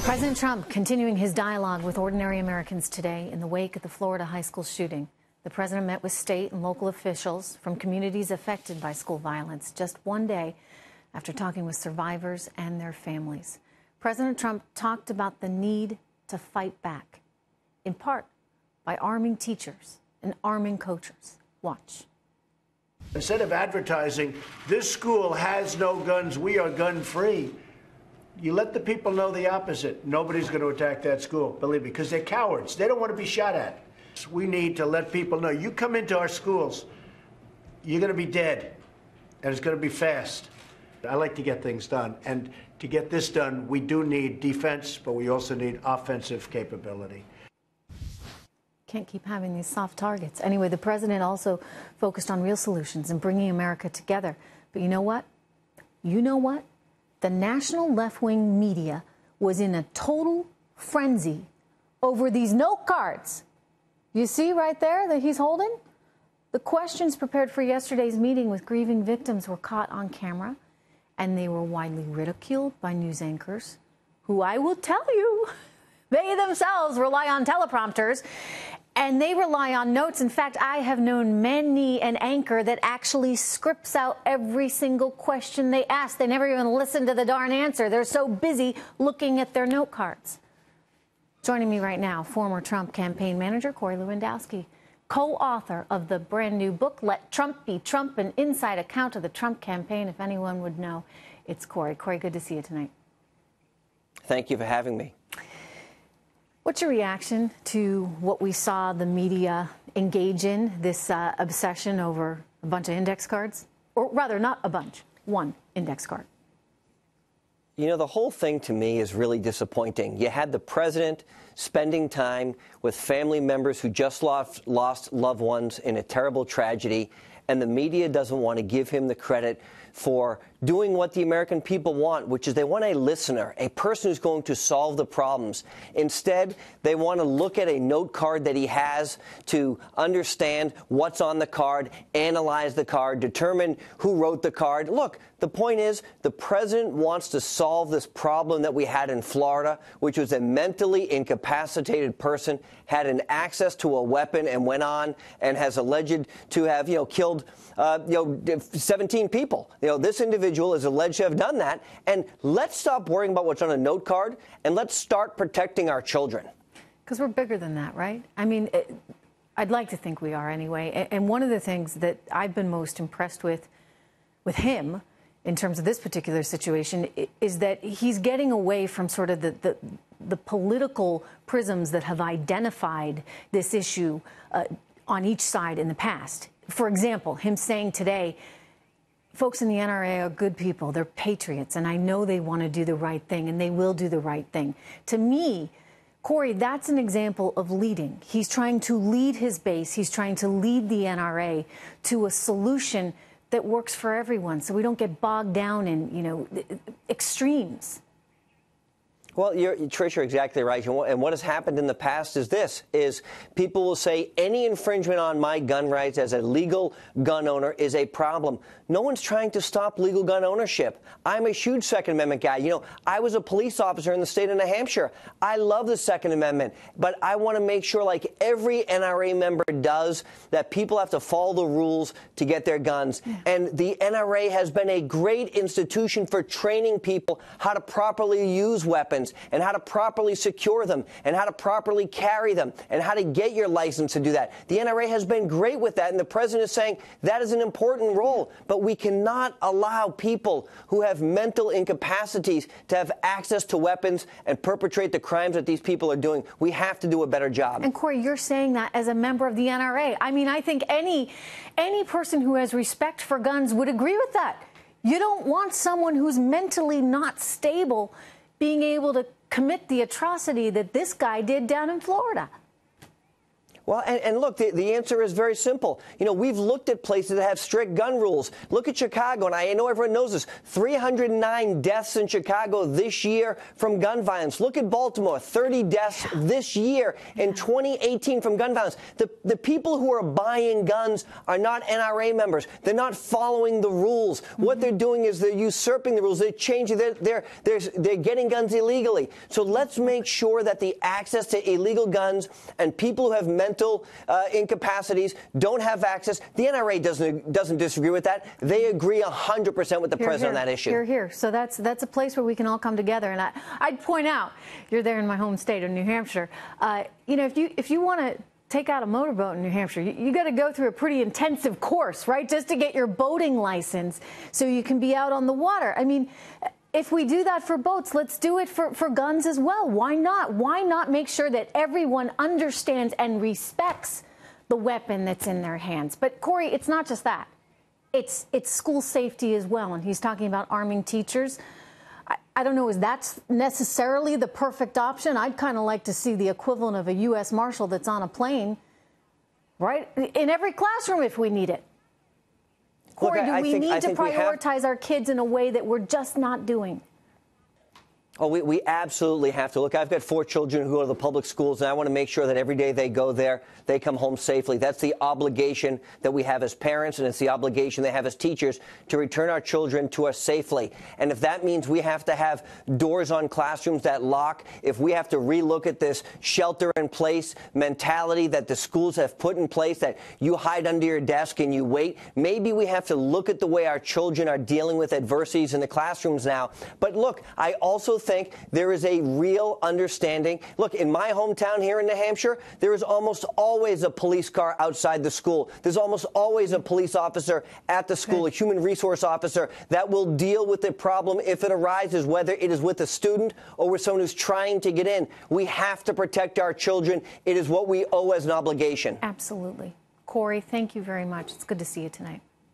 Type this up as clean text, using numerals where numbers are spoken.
President Trump continuing his dialogue with ordinary Americans today in the wake of the Florida high school shooting. The president met with state and local officials from communities affected by school violence just one day after talking with survivors and their families. President Trump talked about the need to fight back, in part by arming teachers and arming coaches. Watch. Instead of advertising, this school has no guns, we are gun-free, you let the people know the opposite. Nobody's going to attack that school, believe me, because they're cowards. They don't want to be shot at. We need to let people know, you come into our schools, you're going to be dead, and it's going to be fast. I like to get things done, and to get this done, we do need defense, but we also need offensive capability. Can't keep having these soft targets. Anyway, the president also focused on real solutions and bringing America together. But you know what? You know what? The national left-wing media was in a total frenzy over these note cards. You see right there that he's holding? The questions prepared for yesterday's meeting with grieving victims were caught on camera, and they were widely ridiculed by news anchors, who I will tell you, they themselves rely on teleprompters, and they rely on notes. In fact, I have known many an anchor that actually scripts out every single question they ask. They never even listen to the darn answer. They're so busy looking at their note cards. Joining me right now, former Trump campaign manager Corey Lewandowski, co-author of the brand new book, Let Trump Be Trump, an inside account of the Trump campaign, if anyone would know. It's Corey. Corey, good to see you tonight. Thank you for having me. What's your reaction to what we saw the media engage in, this obsession over a bunch of index cards? Or rather, not a bunch, one index card. You know, the whole thing to me is really disappointing. You had the president spending time with family members who just lost loved ones in a terrible tragedy, and the media doesn't want to give him the credit for doing what the American people want, which is they want a listener, a person who's going to solve the problems. Instead, they want to look at a note card that he has to understand what's on the card, analyze the card, determine who wrote the card. Look, the point is the president wants to solve this problem that we had in Florida, which was a mentally incapacitated person had an access to a weapon and went on and has alleged to have, killed, 17 people. This individual is alleged to have done that. And let's stop worrying about what's on a note card and let's start protecting our children. Because we're bigger than that, right? I mean, I'd like to think we are anyway. And one of the things that I've been most impressed with him in terms of this particular situation is that he's getting away from sort of the political prisms that have identified this issue on each side in the past. For example, him saying today, folks in the NRA are good people. They're patriots, and I know they want to do the right thing, and they will do the right thing. To me, Corey, that's an example of leading. He's trying to lead his base. He's trying to lead the NRA to a solution that works for everyone, so we don't get bogged down in, extremes. Well, Trish, you're exactly right. And what has happened in the past is people will say any infringement on my gun rights as a legal gun owner is a problem. No one's trying to stop legal gun ownership. I'm a huge Second Amendment guy. I was a police officer in the state of New Hampshire. I love the Second Amendment, but I want to make sure, like every NRA member does, that people have to follow the rules to get their guns. Yeah. And the NRA has been a great institution for training people how to properly use weapons, and how to properly secure them, and how to properly carry them, and how to get your license to do that. The NRA has been great with that, and the president is saying that is an important role. But we cannot allow people who have mental incapacities to have access to weapons and perpetrate the crimes that these people are doing. We have to do a better job. And Corey, you're saying that as a member of the NRA. I mean, I think any person who has respect for guns would agree with that. You don't want someone who's mentally not stable being able to commit the atrocity that this guy did down in Florida. Well, and look, the answer is very simple. You know, we've looked at places that have strict gun rules. Look at Chicago, and I know everyone knows this. 309 deaths in Chicago this year from gun violence. Look at Baltimore, 30 deaths this year in 2018 from gun violence. The people who are buying guns are not NRA members. They're not following the rules. What they're doing is they're usurping the rules. They're changing. They're getting guns illegally. So let's make sure that the access to illegal guns and people who have mental incapacities don't have access. The NRA doesn't disagree with that. They agree 100% with the president on that issue. Here. So that's a place where we can all come together. And I'd point out, you're there in my home state of New Hampshire. You know, if you want to take out a motorboat in New Hampshire, you got to go through a pretty intensive course, right, just to get your boating license so you can be out on the water. I mean, if we do that for boats, let's do it for guns as well. Why not? Why not make sure that everyone understands and respects the weapon that's in their hands? But, Corey, it's not just that. It's school safety as well. And he's talking about arming teachers. I don't know, is that necessarily the perfect option? I'd kind of like to see the equivalent of a U.S. Marshal that's on a plane, right, in every classroom if we need it. Corey, do we need to prioritize our kids in a way that we're just not doing? Oh, we absolutely have to. Look, I've got 4 children who go to the public schools, and I want to make sure that every day they go there, they come home safely. That's the obligation that we have as parents, and it's the obligation they have as teachers to return our children to us safely. And if that means we have to have doors on classrooms that lock, if we have to relook at this shelter-in-place mentality that the schools have put in place, that you hide under your desk and you wait, maybe we have to look at the way our children are dealing with adversities in the classrooms now. But look, I also think there is a real understanding. Look, in my hometown here in New Hampshire, there is almost always a police car outside the school. There's almost always a police officer at the school, a human resource officer that will deal with the problem if it arises, whether it is with a student or with someone who's trying to get in. We have to protect our children. It is what we owe as an obligation. Absolutely. Corey, thank you very much. It's good to see you tonight.